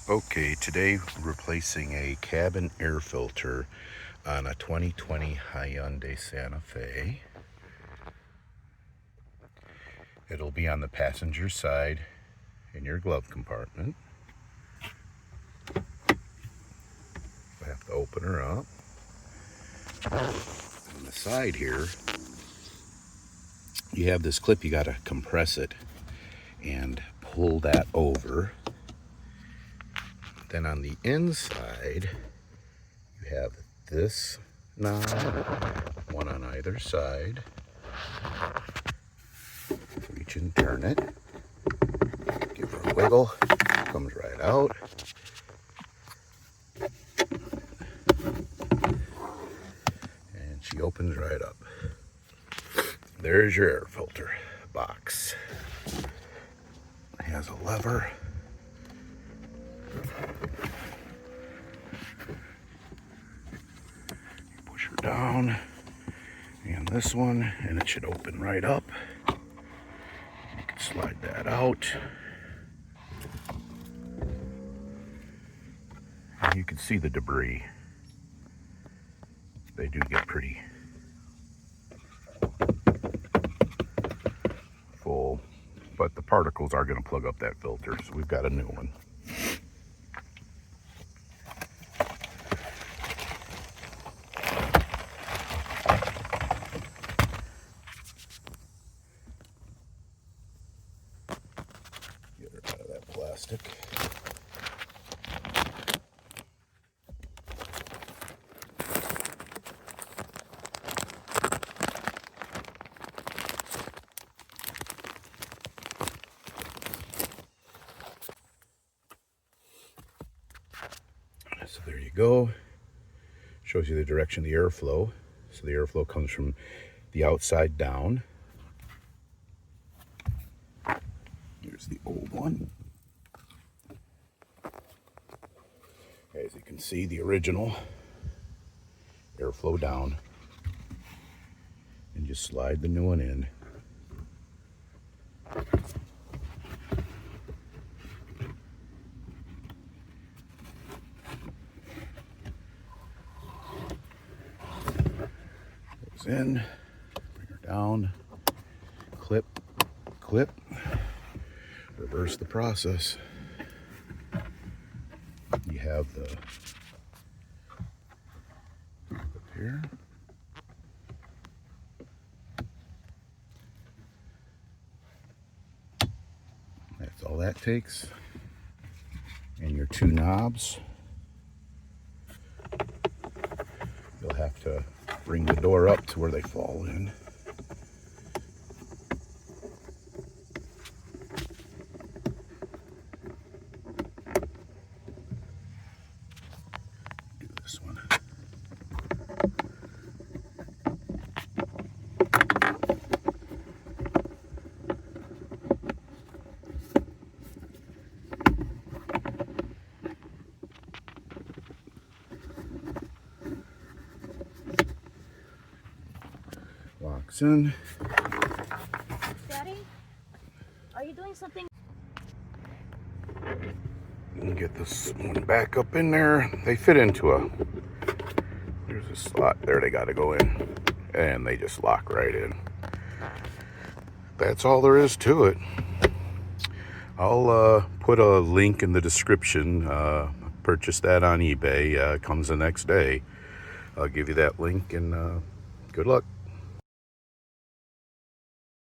Okay, today we're replacing a cabin air filter on a 2020 Hyundai Santa Fe. It'll be on the passenger side in your glove compartment. I have to open her up. On the side here, you have this clip, you gotta compress it and pull that over. Then on the inside, you have this knob, one on either side. Reach and turn it. Give her a wiggle. Comes right out. And she opens right up. There's your air filter box. It has a lever. Push her down. And this one, and it should open right up. You can slide that out. And you can see the debris. They do get pretty full, but the particles are going to plug up that filter, so we've got a new one. Get her out of that plastic. So there you go. Shows you the direction of the airflow. So the airflow comes from the outside down. Here's the old one. As you can see, the original airflow down. And just slide the new one in. In, bring her down, clip, clip, reverse the process. You have the clip here. That's all that takes. And your two knobs. You'll have to bring the door up to where they fall in. Do this one. Locks in. Daddy, are you doing something? And get this one back up in there. They fit into there's a slot there they got to go in. And they just lock right in. That's all there is to it. I'll put a link in the description. Purchase that on eBay. Comes the next day. I'll give you that link and good luck.